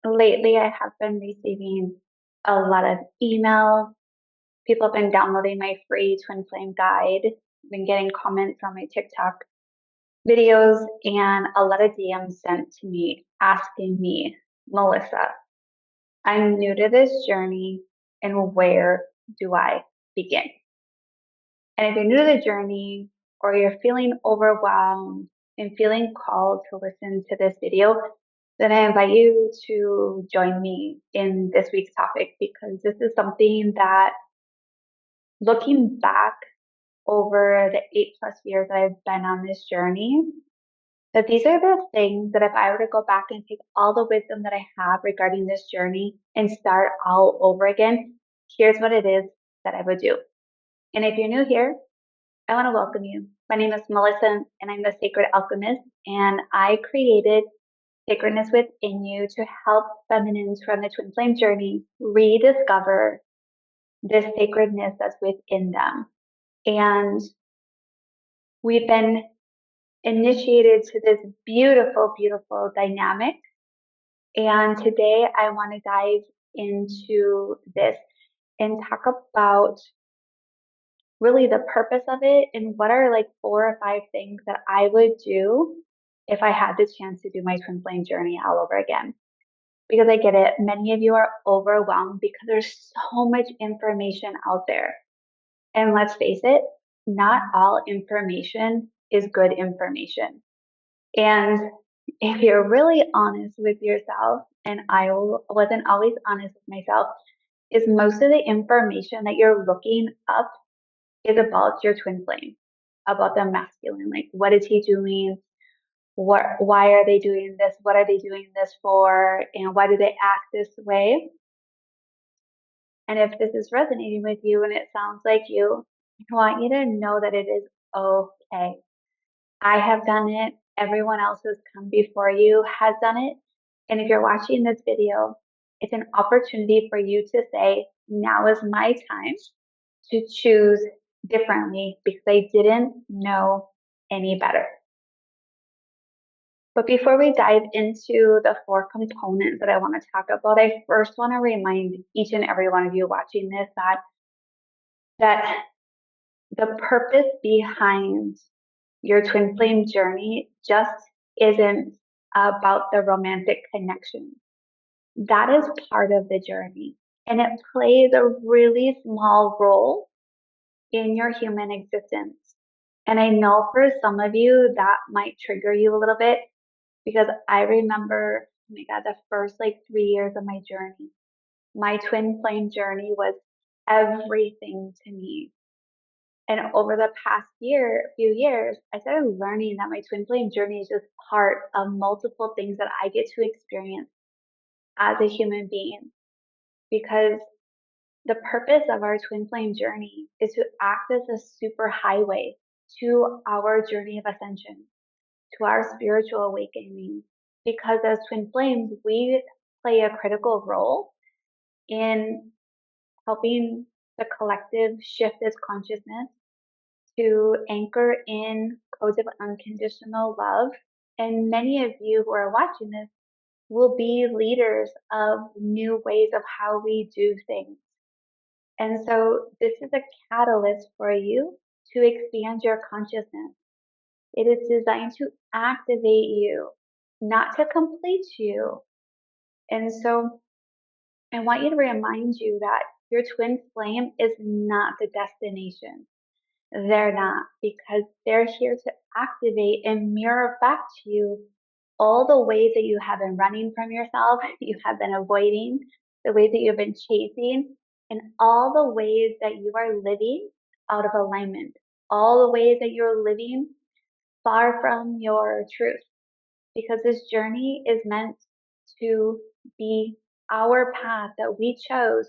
Lately, I have been receiving a lot of emails. People have been downloading my free twin flame guide, been getting comments on my TikTok videos, and a lot of DMs sent to me asking me, Melissa, I'm new to this journey, and where do I begin? And if you're new to the journey or you're feeling overwhelmed and feeling called to listen to this video, then I invite you to join me in this week's topic because this is something that, looking back over the 8+ years that I've been on this journey, that these are the things that if I were to go back and take all the wisdom that I have regarding this journey and start all over again, here's what it is that I would do. And if you're new here, I want to welcome you. My name is Melissa, and I'm the Sacred Alchemist, and I created Sacredness Within You to help feminines from the twin flame journey rediscover this sacredness that's within them. And we've been initiated to this beautiful, beautiful dynamic. And today I want to dive into this and talk about really the purpose of it and what are like 4 or 5 things that I would do if I had the chance to do my twin flame journey all over again. Because I get it, many of you are overwhelmed because there's so much information out there. And let's face it, not all information is good information. And if you're really honest with yourself, and wasn't always honest with myself, is most of the information that you're looking up is about your twin flame, about the masculine. Like, what is he doing? Why are they doing this? What are they doing this for? And why do they act this way? And if this is resonating with you and it sounds like you, I want you to know that it is okay. I have done it. Everyone else who's come before you has done it. And if you're watching this video, it's an opportunity for you to say, now is my time to choose differently because I didn't know any better. But before we dive into the 4 components that I want to talk about, I first want to remind each and every one of you watching this that the purpose behind your twin flame journey just isn't about the romantic connection. That is part of the journey, and it plays a really small role in your human existence. And I know for some of you that might trigger you a little bit because I remember, oh my God, the first like 3 years of my journey, my twin flame journey was everything to me. And over the past few years, I started learning that my twin flame journey is just part of multiple things that I get to experience as a human being. Because the purpose of our twin flame journey is to act as a super highway to our journey of ascension, to our spiritual awakening. Because as twin flames, we play a critical role in helping the collective shift its consciousness to anchor in codes of unconditional love. And many of you who are watching this will be leaders of new ways of how we do things. And so this is a catalyst for you to expand your consciousness. It is designed to activate you, not to complete you. And so I want you to remind you that your twin flame is not the destination. They're not, because they're here to activate and mirror back to you all the ways that you have been running from yourself, you have been avoiding, the ways that you've been chasing, and all the ways that you are living out of alignment, all the ways that you're living far from your truth. Because this journey is meant to be our path that we chose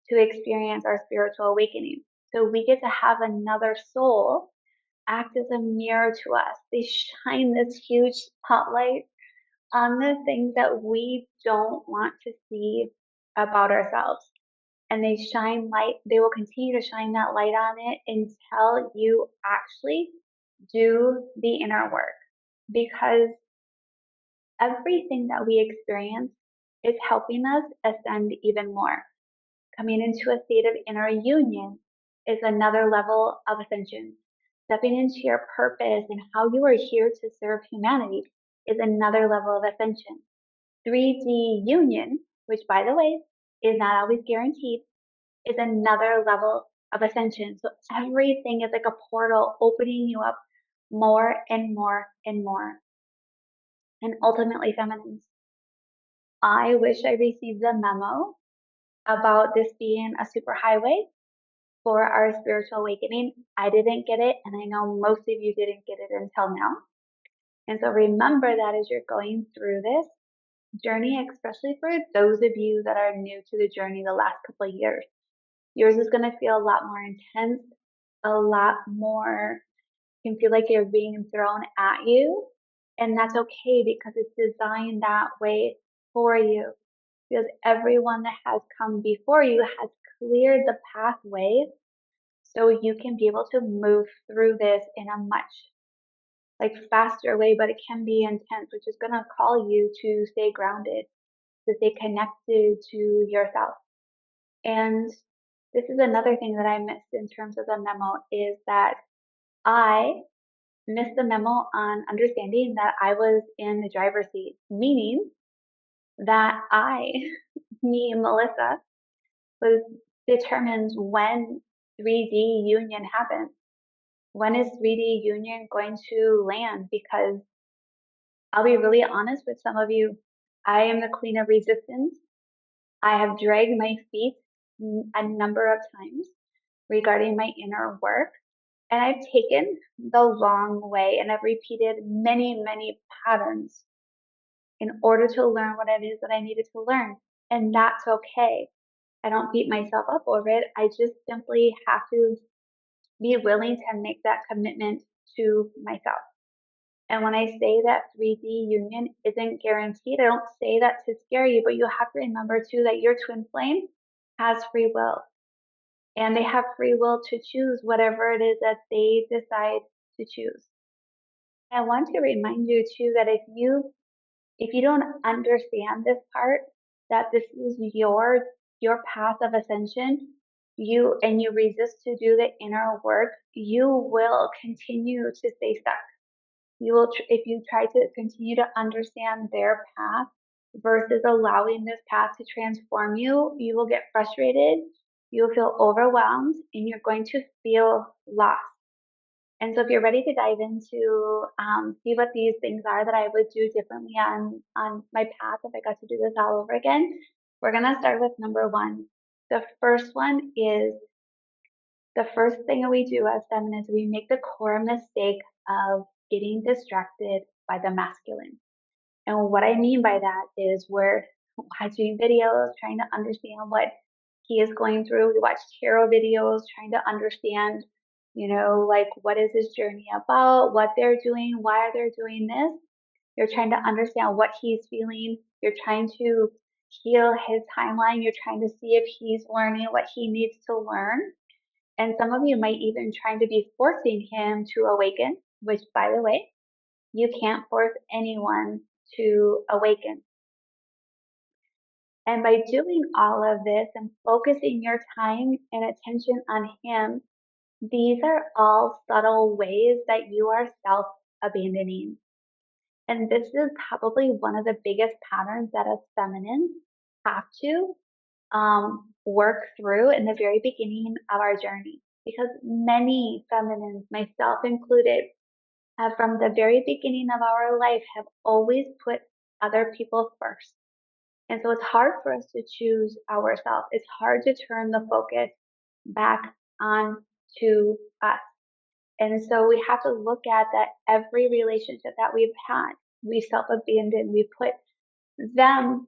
to experience our spiritual awakening. So we get to have another soul act as a mirror to us. They shine this huge spotlight on the things that we don't want to see about ourselves. And they shine light, they will continue to shine that light on it until you actually do the inner work. Because everything that we experience is helping us ascend even more. Coming into a state of inner union is another level of ascension. Stepping into your purpose and how you are here to serve humanity is another level of ascension. 3D union, which by the way is not always guaranteed, is another level of ascension. So everything is like a portal opening you up more and more and more. And ultimately, feminines, I wish I received the memo about this being a superhighway for our spiritual awakening. I didn't get it, and I know most of you didn't get it until now. And so remember that as you're going through this journey, especially for those of you that are new to the journey the last couple of years, yours is going to feel a lot more intense, a lot more, you can feel like you're being thrown at you. And that's okay because it's designed that way for you. Because everyone that has come before you has cleared the pathway so you can be able to move through this in a much faster way, but it can be intense, which is going to call you to stay grounded, to stay connected to yourself. And this is another thing that I missed in terms of the memo is that I missed the memo on understanding that I was in the driver's seat, meaning that me, Melissa, was determined when 3D union happens. When is 3D union going to land? Because I'll be really honest with some of you. I am the queen of resistance. I have dragged my feet a number of times regarding my inner work. And I've taken the long way and I've repeated many, many patterns in order to learn what it is that I needed to learn. And that's okay. I don't beat myself up over it. I just simply have to be willing to make that commitment to myself. And when I say that 3D union isn't guaranteed, I don't say that to scare you, but you have to remember too that your twin flame has free will. And they have free will to choose whatever it is that they decide to choose. I want to remind you too that if you don't understand this part, that this is your path of ascension, you resist to do the inner work, you will continue to stay stuck. You will, if you try to continue to understand their path versus allowing this path to transform you, you will get frustrated, you'll feel overwhelmed, and you're going to feel lost. And so if you're ready to dive into see what these things are that I would do differently on my path if I got to do this all over again, we're gonna start with number one. The first one is the first thing we do as feminists, we make the core mistake of getting distracted by the masculine. And what I mean by that is we're watching videos, trying to understand what he is going through. We watch tarot videos, trying to understand, what is his journey about, what they're doing, why they're doing this. You're trying to understand what he's feeling. You're trying to heal his timeline. You're trying to see if he's learning what he needs to learn. And some of you might even trying to be forcing him to awaken, which by the way, you can't force anyone to awaken. And by doing all of this and focusing your time and attention on him, these are all subtle ways that you are self-abandoning. And this is probably one of the biggest patterns that us feminines have to work through in the very beginning of our journey. Because many feminines, myself included, have from the very beginning of our life have always put other people first. And so it's hard for us to choose ourselves. It's hard to turn the focus back on to us. And so we have to look at that every relationship that we've had, we self-abandon, we put them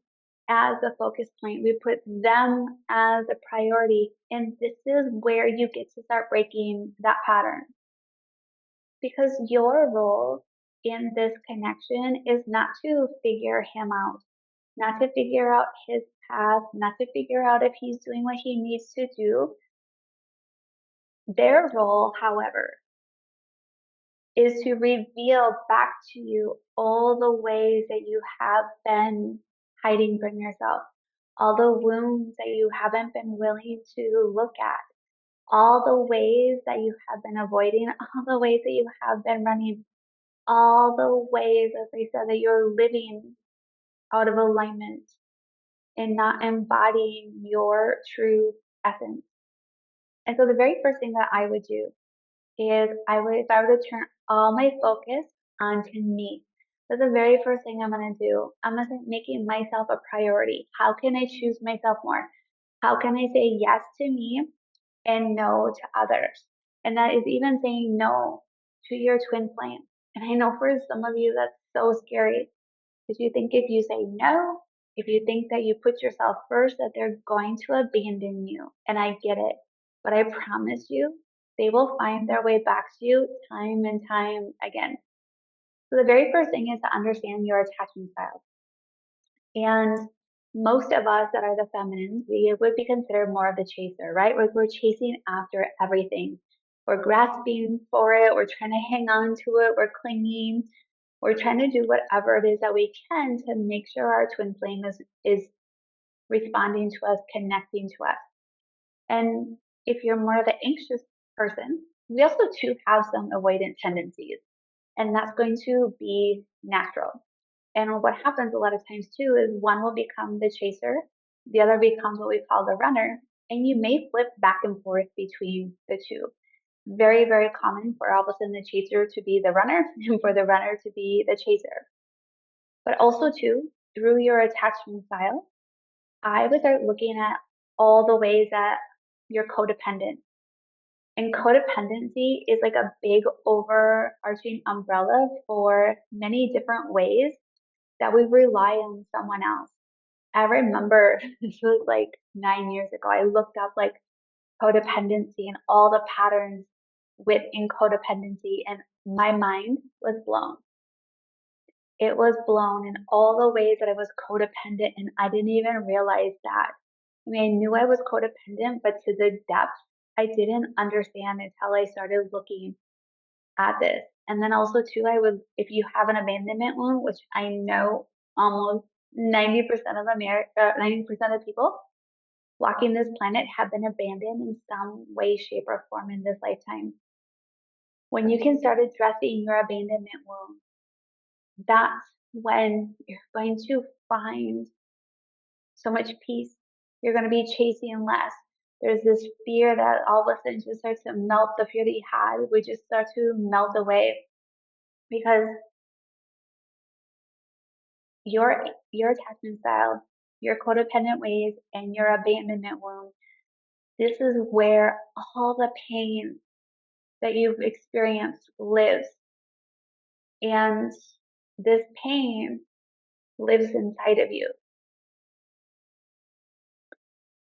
as the focus point, we put them as a priority. And this is where you get to start breaking that pattern. Because your role in this connection is not to figure him out, not to figure out his path, not to figure out if he's doing what he needs to do. Their role, however, is to reveal back to you all the ways that you have been hiding from yourself, all the wounds that you haven't been willing to look at, all the ways that you have been avoiding, all the ways that you have been running, all the ways, as I said, that you're living out of alignment and not embodying your true essence. And so the very first thing that I would do is if I were to turn all my focus onto me, that's the very first thing I'm going to do. I'm going to start making myself a priority. How can I choose myself more? How can I say yes to me and no to others? And that is even saying no to your twin flame. And I know for some of you that's so scary because you think if you say no, if you think that you put yourself first, that they're going to abandon you. And I get it. But I promise you, they will find their way back to you time and time again. So the very first thing is to understand your attachment style. And most of us that are the feminines, we would be considered more of the chaser, right? We're chasing after everything. We're grasping for it. We're trying to hang on to it. We're clinging. We're trying to do whatever it is that we can to make sure our twin flame is responding to us, connecting to us. And if you're more of an anxious person, we also too have some avoidant tendencies, and that's going to be natural. And what happens a lot of times too is one will become the chaser, the other becomes what we call the runner, and you may flip back and forth between the two. Very, very common for all of a sudden the chaser to be the runner and for the runner to be the chaser. But also too, through your attachment style, I would start looking at all the ways that you're codependent. And codependency is like a big overarching umbrella for many different ways that we rely on someone else. I remember this was like 9 years ago. I looked up like codependency and all the patterns within codependency, and my mind was blown. It was blown in all the ways that I was codependent, and I didn't even realize that. I mean, I knew I was codependent, but to the depth, I didn't understand until I started looking at this. And then also too, if you have an abandonment wound, which I know almost 90% of 90% of people walking this planet have been abandoned in some way, shape, or form in this lifetime. When you can start addressing your abandonment wound, that's when you're going to find so much peace. You're going to be chasing less. There's this fear that all of a sudden just starts to melt. The fear that you had would just start to melt away because your attachment style, your codependent ways, and your abandonment wound, this is where all the pain that you've experienced lives. And this pain lives inside of you.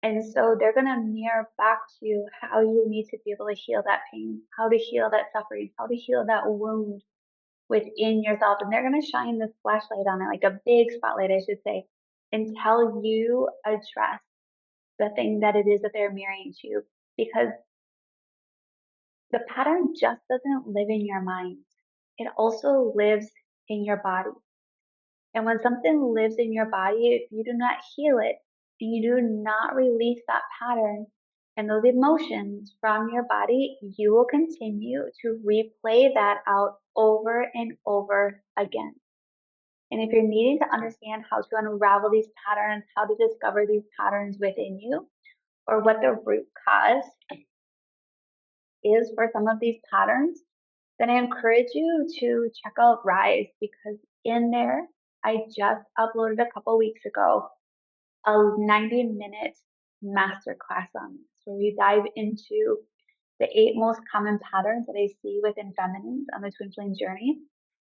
And so they're going to mirror back to you how you need to be able to heal that pain, how to heal that suffering, how to heal that wound within yourself. And they're going to shine this flashlight on it, like a big spotlight, I should say, until you address the thing that it is that they're mirroring to you. Because the pattern just doesn't live in your mind. It also lives in your body. And when something lives in your body, if you do not heal it and you do not release that pattern and those emotions from your body, you will continue to replay that out over and over again. And if you're needing to understand how to unravel these patterns, how to discover these patterns within you, or what the root cause is for some of these patterns, then I encourage you to check out Rise, because in there, I just uploaded a couple weeks ago a 90-minute masterclass on this, where we dive into the 8 most common patterns that I see within feminines on the twin flame journey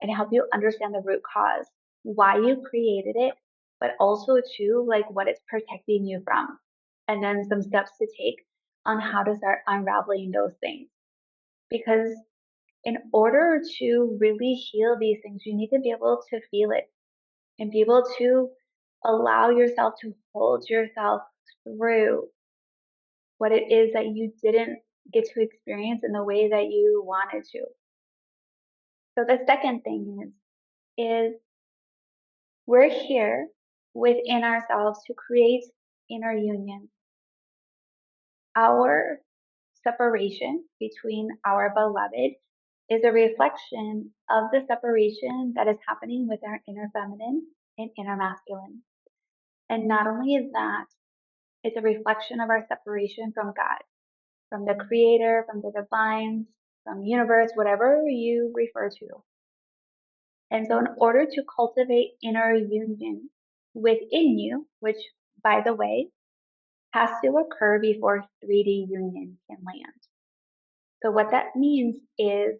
and help you understand the root cause, why you created it, but also too, like what it's protecting you from, and then some steps to take on how to start unraveling those things. Because in order to really heal these things, you need to be able to feel it and be able to allow yourself to hold yourself through what it is that you didn't get to experience in the way that you wanted to. So the second thing is we're here within ourselves to create inner union. Our separation between our beloved is a reflection of the separation that is happening with our inner feminine and inner masculine. And not only is that, it's a reflection of our separation from God, from the creator, from the divine, from the universe, whatever you refer to. And so in order to cultivate inner union within you, which by the way, has to occur before 3D union can land. So what that means is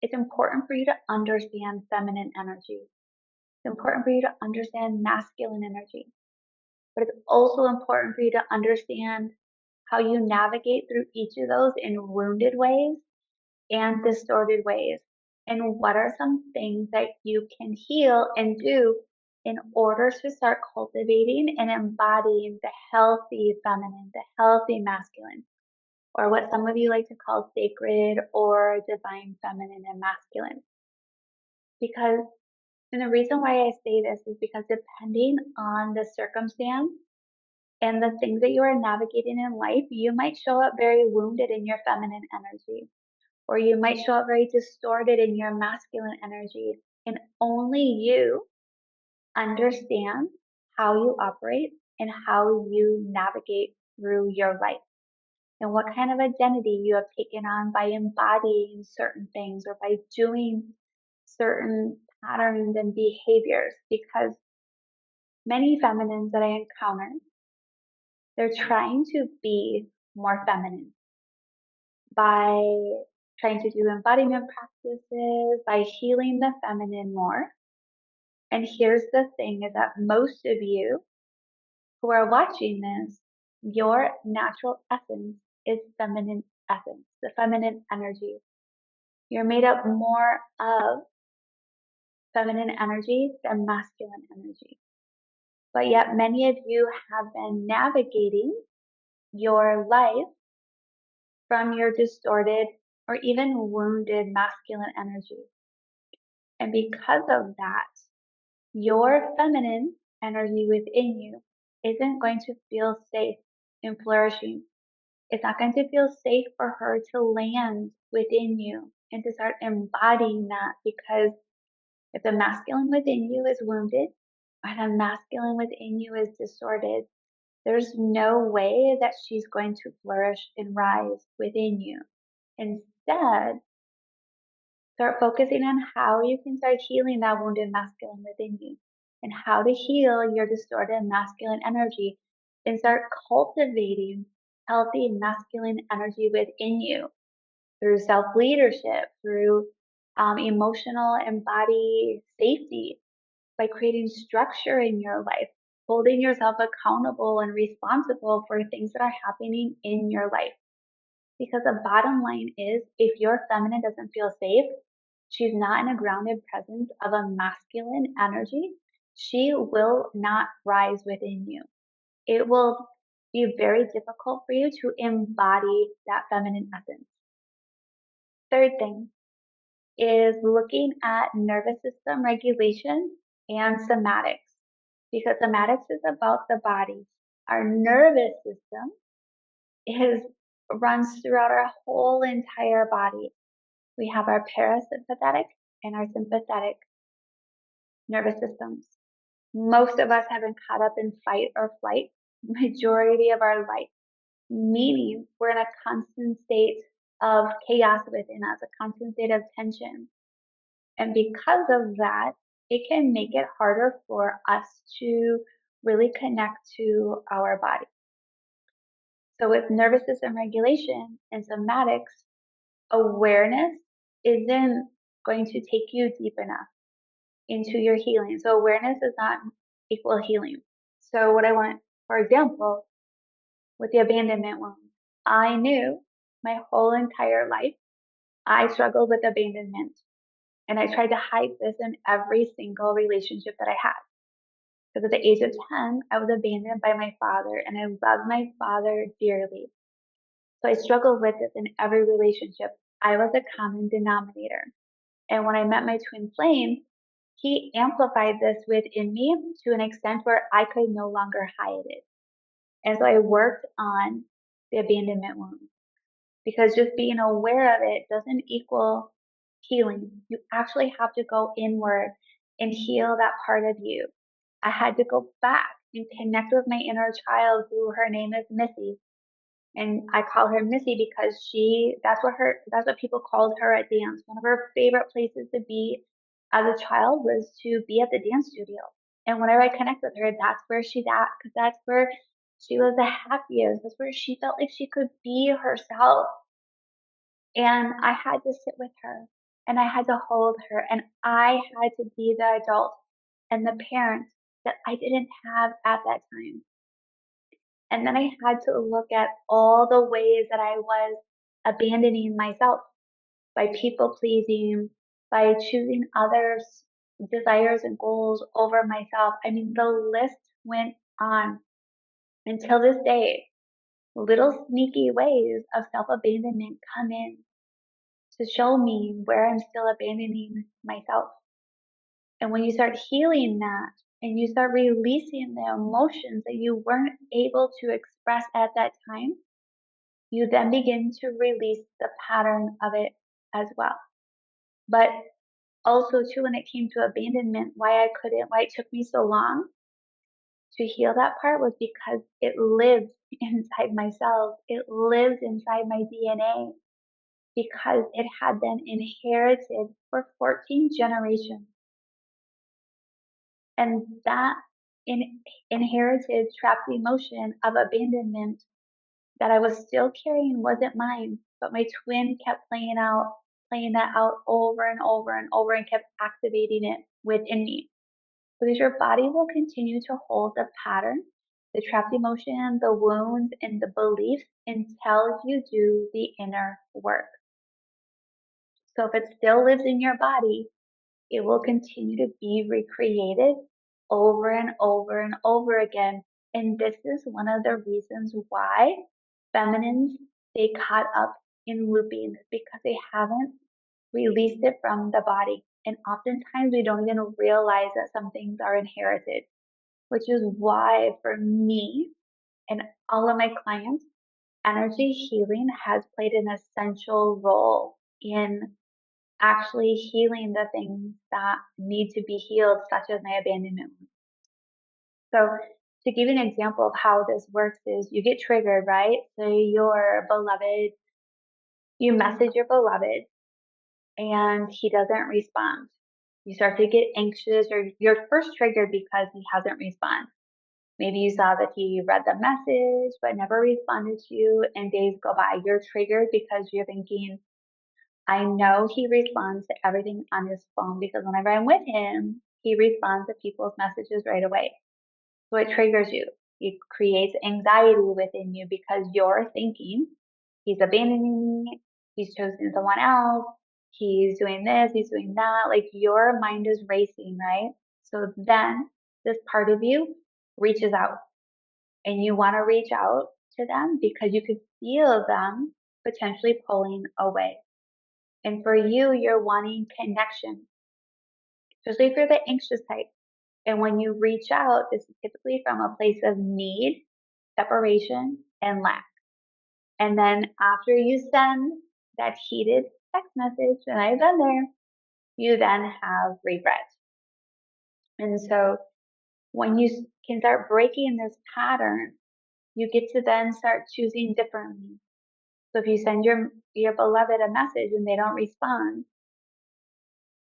it's important for you to understand feminine energy. It's important for you to understand masculine energy. But it's also important for you to understand how you navigate through each of those in wounded ways and distorted ways. And what are some things that you can heal and do in order to start cultivating and embodying the healthy feminine, the healthy masculine, or what some of you like to call sacred or divine feminine and masculine. Because, and the reason why I say this is because depending on the circumstance and the things that you are navigating in life, you might show up very wounded in your feminine energy, or you might show up very distorted in your masculine energy. And only you understand how you operate and how you navigate through your life, and what kind of identity you have taken on by embodying certain things or by doing certain patterns and behaviors. Because many feminines that I encounter, they're trying to be more feminine by trying to do embodiment practices, by healing the feminine more. And here's the thing is that most of you who are watching this, your natural essence is feminine essence, the feminine energy. You're made up more of feminine energy than masculine energy. But yet many of you have been navigating your life from your distorted or even wounded masculine energy. And because of that, your feminine energy within you isn't going to feel safe in flourishing. It's not going to feel safe for her to land within you and to start embodying that, because if the masculine within you is wounded or the masculine within you is distorted, there's no way that she's going to flourish and rise within you. Instead, start focusing on how you can start healing that wounded masculine within you and how to heal your distorted masculine energy and start cultivating healthy masculine energy within you through self-leadership, through emotional and body safety, by creating structure in your life, holding yourself accountable and responsible for things that are happening in your life. Because the bottom line is, if your feminine doesn't feel safe, she's not in a grounded presence of a masculine energy, she will not rise within you. It will be very difficult for you to embody that feminine essence. Third thing is looking at nervous system regulation and somatics, because somatics is about the body. Our nervous system runs throughout our whole entire body. We have our parasympathetic and our sympathetic nervous systems. Most of us have been caught up in fight or flight majority of our life, meaning we're in a constant state of chaos within us, a constant state of tension. And because of that, it can make it harder for us to really connect to our body. So with nervous system regulation and somatics, awareness isn't going to take you deep enough into your healing. So awareness does not equal healing. So what I want, for example, with the abandonment wound, I knew my whole entire life I struggled with abandonment. And I tried to hide this in every single relationship that I had. Because at the age of 10, I was abandoned by my father, and I loved my father dearly. So I struggled with this in every relationship. I was a common denominator. And when I met my twin flame, he amplified this within me to an extent where I could no longer hide it. And so I worked on the abandonment wound because just being aware of it doesn't equal healing. You actually have to go inward and heal that part of you. I had to go back and connect with my inner child, who her name is Missy. And I call her Missy because that's what people called her at dance. One of her favorite places to be as a child was to be at the dance studio. And whenever I connect with her, that's where she's at, because that's where she was the happiest. That's where she felt like she could be herself. And I had to sit with her and I had to hold her and I had to be the adult and the parent that I didn't have at that time. And then I had to look at all the ways that I was abandoning myself by people pleasing, by choosing others' desires and goals over myself. I mean, the list went on until this day. Little sneaky ways of self abandonment come in to show me where I'm still abandoning myself. And when you start healing that and you start releasing the emotions that you weren't able to express at that time, you then begin to release the pattern of it as well. But also too, when it came to abandonment, why it took me so long to heal that part was because it lives inside myself. It lives inside my DNA because it had been inherited for 14 generations. And that inherited trapped emotion of abandonment that I was still carrying wasn't mine, but my twin kept playing that out over and over and over and kept activating it within me. Because your body will continue to hold the pattern, the trapped emotion, the wounds, and the beliefs until you do the inner work. So if it still lives in your body, it will continue to be recreated over and over and over again. And this is one of the reasons why feminines stay caught up in looping, because they haven't released it from the body. And oftentimes we don't even realize that some things are inherited, which is why for me and all of my clients, energy healing has played an essential role in actually healing the things that need to be healed, such as my abandonment. So to give you an example of how this works is you get triggered, right? So you message your beloved and he doesn't respond. You start to get anxious or you're first triggered because he hasn't responded. Maybe you saw that he read the message but never responded to you and days go by. You're triggered because you're thinking, I know he responds to everything on his phone because whenever I'm with him, he responds to people's messages right away. So it triggers you. It creates anxiety within you because you're thinking, he's abandoning me, he's chosen someone else, he's doing this, he's doing that. Like your mind is racing, right? So then this part of you reaches out and you want to reach out to them because you could feel them potentially pulling away. And for you, you're wanting connection, especially if you're the anxious type. And when you reach out, this is typically from a place of need, separation, and lack. And then after you send that heated text message, and I've been there, you then have regret. And so when you can start breaking this pattern, you get to then start choosing differently. So if you send your beloved a message and they don't respond,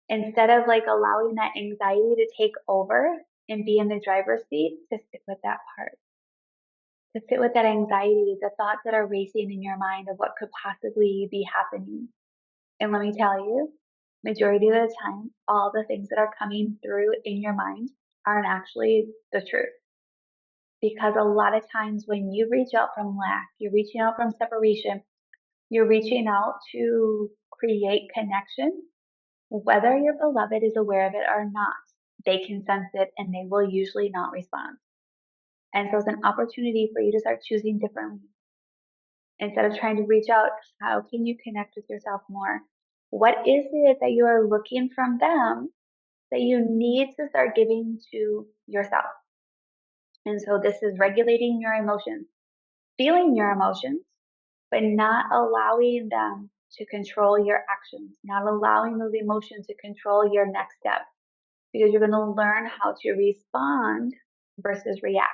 instead of like allowing that anxiety to take over and be in the driver's seat, to sit with that part, to sit with that anxiety, the thoughts that are racing in your mind of what could possibly be happening. And let me tell you, majority of the time, all the things that are coming through in your mind aren't actually the truth. Because a lot of times when you reach out from lack, you're reaching out from separation, you're reaching out to create connection, whether your beloved is aware of it or not, they can sense it and they will usually not respond. And so it's an opportunity for you to start choosing differently. Instead of trying to reach out, how can you connect with yourself more? What is it that you are looking from them that you need to start giving to yourself. And so this is regulating your emotions, feeling your emotions, but not allowing them to control your actions, not allowing those emotions to control your next step, because you're going to learn how to respond versus react.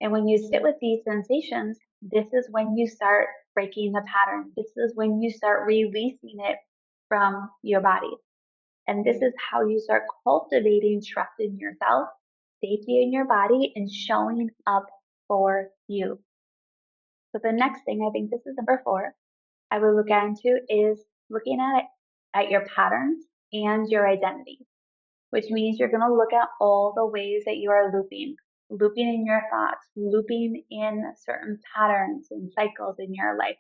And when you sit with these sensations, this is when you start breaking the pattern. This is when you start releasing it from your body. And this is how you start cultivating trust in yourself, safety in your body, and showing up for you. So the next thing, I think this is number 4, I would look into is looking at your patterns and your identity, which means you're going to look at all the ways that you are looping in your thoughts, looping in certain patterns and cycles in your life.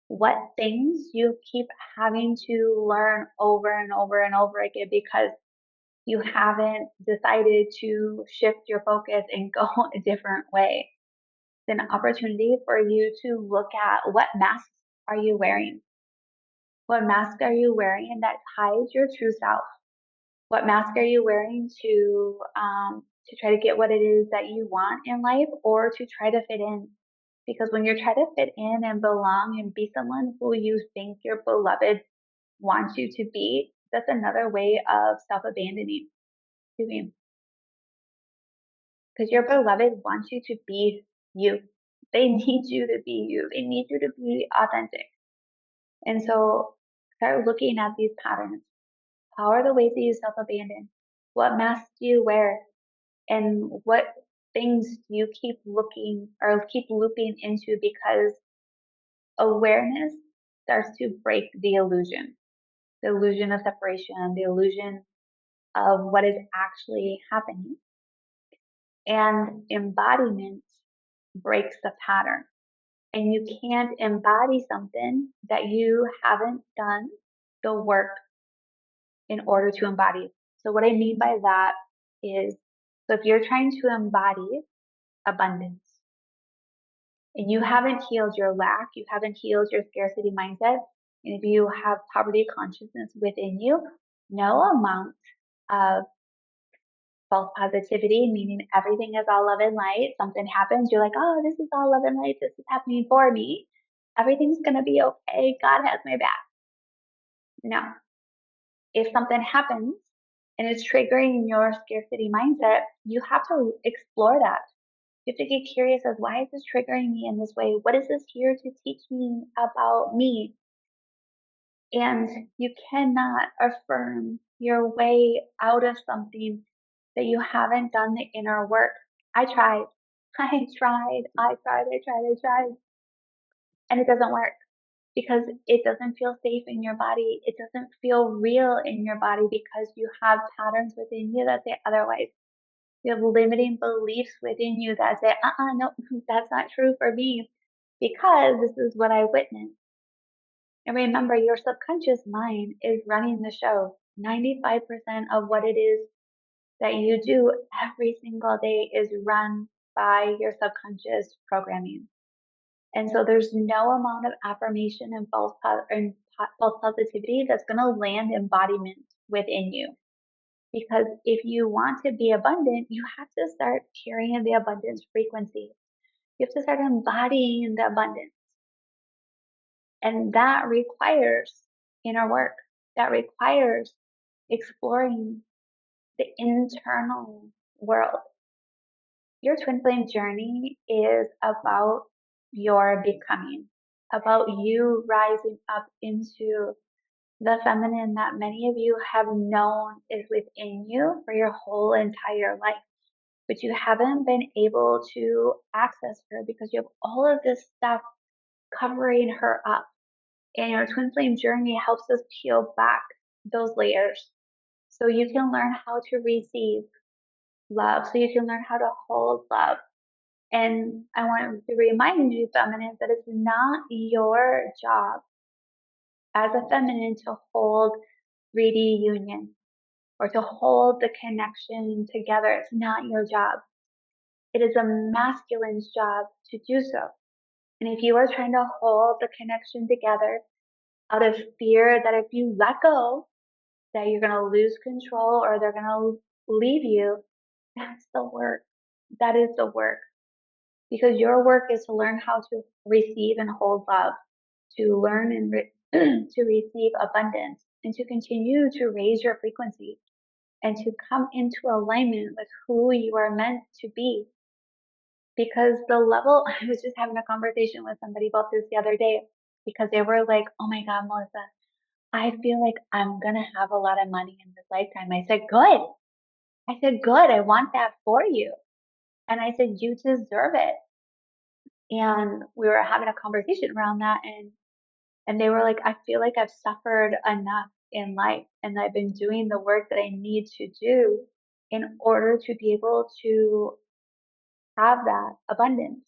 What things you keep having to learn over and over and over again because you haven't decided to shift your focus and go a different way. It's an opportunity for you to look at what masks are you wearing? What mask are you wearing that hides your true self? What mask are you wearing to try to get what it is that you want in life, or to try to fit in? Because when you're trying to fit in and belong and be someone who you think your beloved wants you to be, that's another way of self-abandoning. Because your beloved wants you to be you. They need you to be you. They need you to be authentic. And so start looking at these patterns. How are the ways that you self-abandon? What masks do you wear? And what things do you keep looking or keep looping into, because awareness starts to break the illusion of separation, the illusion of what is actually happening. And embodiment breaks the pattern. And you can't embody something that you haven't done the work in order to embody. So what I mean by that is, so if you're trying to embody abundance and you haven't healed your lack, you haven't healed your scarcity mindset, and if you have poverty consciousness within you, no amount of false positivity, meaning everything is all love and light, something happens, you're like, oh, this is all love and light, this is happening for me, everything's gonna be okay, God has my back. No. If something happens and it's triggering your scarcity mindset, you have to explore that. You have to get curious as, why is this triggering me in this way? What is this here to teach me about me? And you cannot affirm your way out of something that you haven't done the inner work. I tried. I tried. And it doesn't work because it doesn't feel safe in your body. It doesn't feel real in your body because you have patterns within you that say otherwise. You have limiting beliefs within you that say, no, that's not true for me because this is what I witnessed. And remember, your subconscious mind is running the show. 95% of what it is that you do every single day is run by your subconscious programming. And so there's no amount of affirmation and false positivity that's going to land embodiment within you. Because if you want to be abundant, you have to start carrying the abundance frequency. You have to start embodying the abundance. And that requires inner work. That requires exploring the internal world. Your twin flame journey is about your becoming, about you rising up into the feminine that many of you have known is within you for your whole entire life, but you haven't been able to access her because you have all of this stuff covering her up. And your twin flame journey helps us peel back those layers so you can learn how to receive love, so you can learn how to hold love. And I want to remind you, feminines, that it's not your job as a feminine to hold 3D union or to hold the connection together. It's not your job. It is a masculine's job to do so. And if you are trying to hold the connection together out of fear that if you let go, that you're going to lose control or they're going to leave you, that's the work. That is the work. Because your work is to learn how to receive and hold love, to learn and to receive abundance, and to continue to raise your frequency and to come into alignment with who you are meant to be. Because the level, I was just having a conversation with somebody about this the other day because they were like, oh my God, Melissa, I feel like I'm going to have a lot of money in this lifetime. I said, good. I said, good. I want that for you. And I said, you deserve it. And we were having a conversation around that and they were like, I feel like I've suffered enough in life and I've been doing the work that I need to do in order to be able to have that abundance.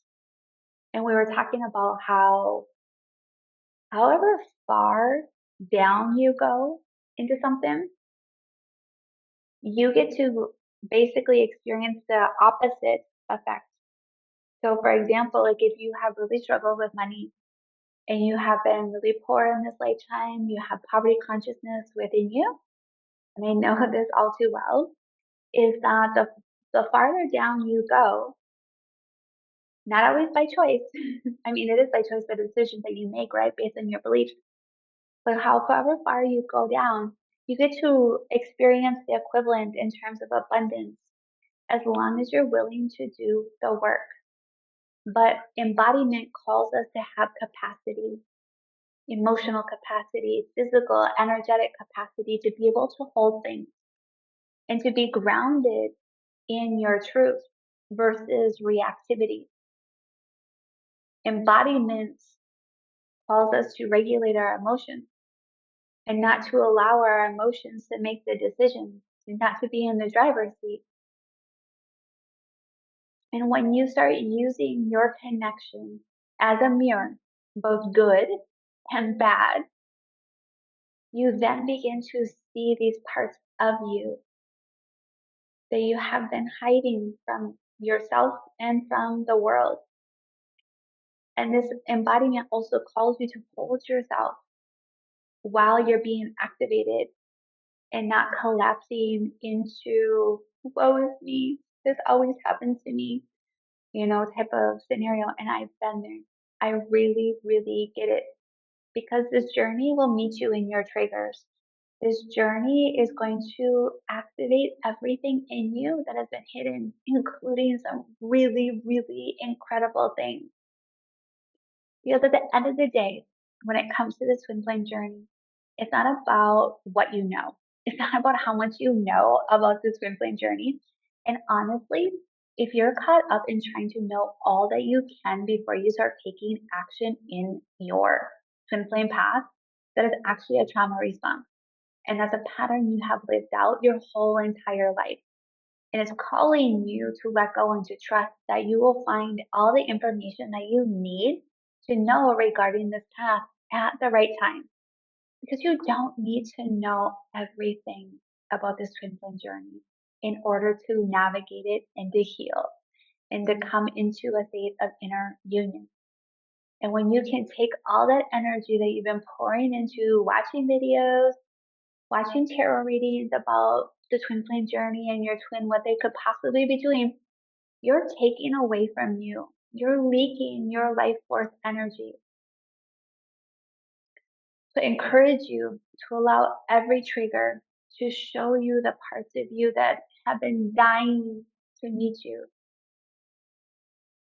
And we were talking about how however far down you go into something, you get to basically experience the opposite effect. So for example, like if you have really struggled with money and you have been really poor in this lifetime, you have poverty consciousness within you, and I know this all too well, is that the farther down you go, not always by choice. I mean, it is by choice, but the decisions that you make, right, based on your beliefs. But however far you go down, you get to experience the equivalent in terms of abundance as long as you're willing to do the work. But embodiment calls us to have capacity, emotional capacity, physical, energetic capacity to be able to hold things and to be grounded in your truth versus reactivity. Embodiment calls us to regulate our emotions and not to allow our emotions to make the decisions and not to be in the driver's seat. And when you start using your connection as a mirror, both good and bad, you then begin to see these parts of you that you have been hiding from yourself and from the world. And this embodiment also calls you to hold yourself while you're being activated and not collapsing into, woe is me, this always happens to me, type of scenario. And I've been there. I really, really get it because this journey will meet you in your triggers. This journey is going to activate everything in you that has been hidden, including some really, really incredible things. Because at the end of the day, when it comes to this twin flame journey, it's not about what you know. It's not about how much you know about this twin flame journey. And honestly, if you're caught up in trying to know all that you can before you start taking action in your twin flame path, that is actually a trauma response. And that's a pattern you have lived out your whole entire life. And it's calling you to let go and to trust that you will find all the information that you need to know regarding this path at the right time. Because you don't need to know everything about this twin flame journey in order to navigate it and to heal and to come into a state of inner union. And when you can take all that energy that you've been pouring into watching videos, watching tarot readings about the twin flame journey and your twin, what they could possibly be doing, you're taking away from you. You're leaking your life force energy. So I encourage you to allow every trigger to show you the parts of you that have been dying to meet you.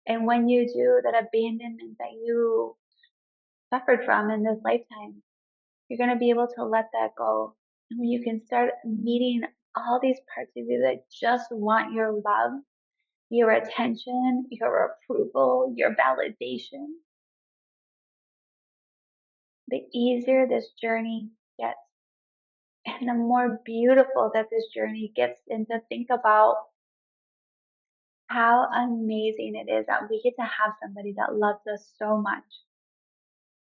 And when you do, that abandonment that you suffered from in this lifetime, you're going to be able to let that go. And when you can start meeting all these parts of you that just want your love, your attention, your approval, your validation, the easier this journey gets. And the more beautiful that this journey gets, and to think about how amazing it is that we get to have somebody that loves us so much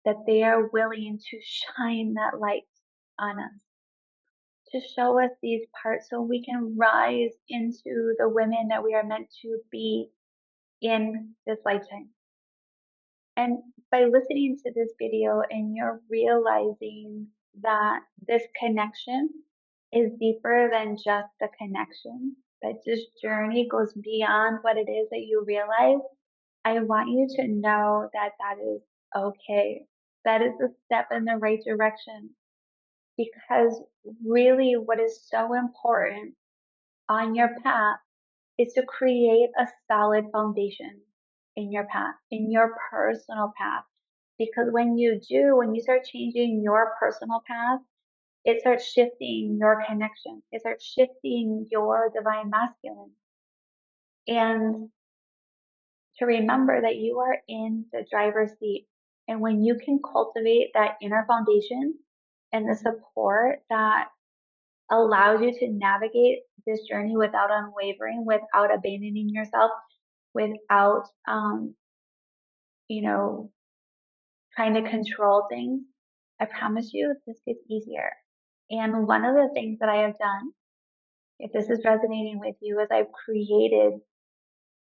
that they are willing to shine that light on us, to show us these parts so we can rise into the women that we are meant to be in this lifetime. And by listening to this video and you're realizing that this connection is deeper than just the connection, that this journey goes beyond what it is that you realize, I want you to know that that is okay. That is a step in the right direction, because really what is so important on your path is to create a solid foundation in your path, in your personal path. Because when you do, when you start changing your personal path, it starts shifting your connection. It starts shifting your divine masculine. And to remember that you are in the driver's seat. And when you can cultivate that inner foundation and the support that allows you to navigate this journey without unwavering, without abandoning yourself, without, you know, trying to control things, I promise you this gets easier. And one of the things that I have done, if this is resonating with you, is I've created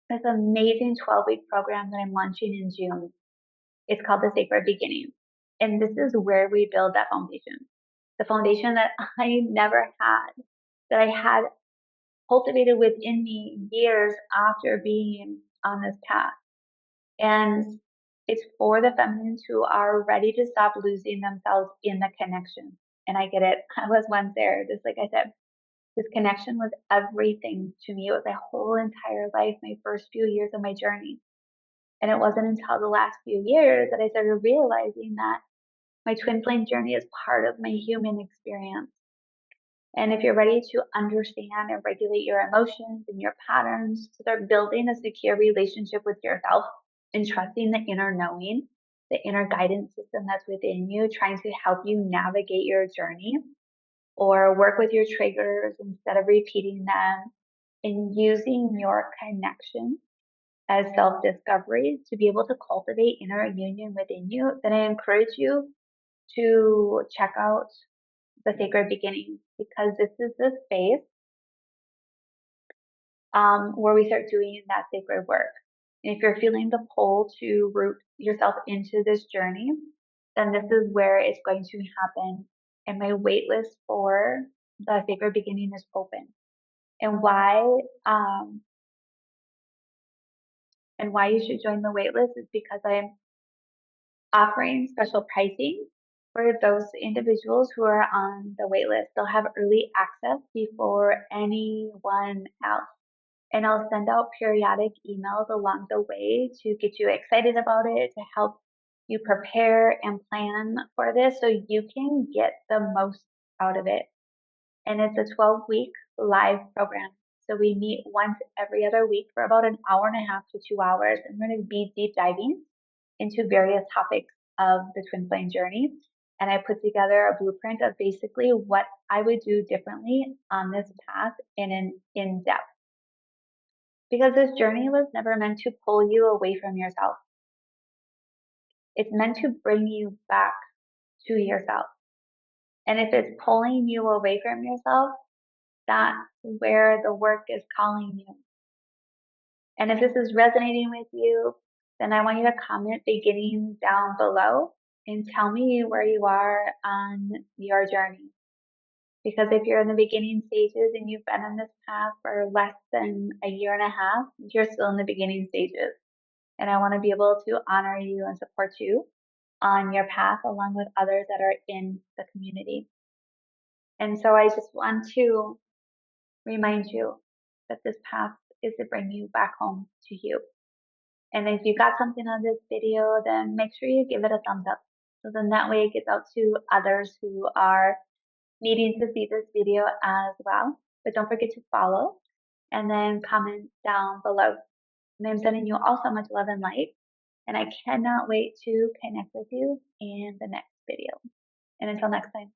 this amazing 12-week program that I'm launching in June. It's called The Sacred Beginning. And this is where we build that foundation. The foundation that I never had, that I had cultivated within me years after being on this path. And it's for the feminines who are ready to stop losing themselves in the connection. And I get it. I was once there. Just like I said, this connection was everything to me. It was my whole entire life, my first few years of my journey. And it wasn't until the last few years that I started realizing that my twin flame journey is part of my human experience. And if you're ready to understand and regulate your emotions and your patterns, to start building a secure relationship with yourself and trusting the inner knowing, the inner guidance system that's within you, trying to help you navigate your journey or work with your triggers instead of repeating them, and using your connection as self discovery to be able to cultivate inner union within you, then I encourage you to check out The Sacred Beginning, because this is the space where we start doing that sacred work. And if you're feeling the pull to root yourself into this journey, then this is where it's going to happen. And my waitlist for The Sacred Beginning is open. And um, why you should join the waitlist is because I'm offering special pricing for those individuals who are on the waitlist. They'll have early access before anyone else. And I'll send out periodic emails along the way to get you excited about it, to help you prepare and plan for this so you can get the most out of it. And it's a 12-week live program. So we meet once every other week for about an hour and a half to 2 hours. And we're going to be deep diving into various topics of the twin flame journey. And I put together a blueprint of basically what I would do differently on this path in depth. Because this journey was never meant to pull you away from yourself. It's meant to bring you back to yourself. And if it's pulling you away from yourself, that's where the work is calling you. And if this is resonating with you, then I want you to comment beginning down below and tell me where you are on your journey. Because if you're in the beginning stages and you've been on this path for less than a year and a half, you're still in the beginning stages. And I want to be able to honor you and support you on your path along with others that are in the community. And so I just want to remind you that this path is to bring you back home to you. And if you got something on this video, then make sure you give it a thumbs up. So then that way it gets out to others who are needing to see this video as well. But don't forget to follow and then comment down below. And I'm sending you all so much love and light. And I cannot wait to connect with you in the next video. And until next time.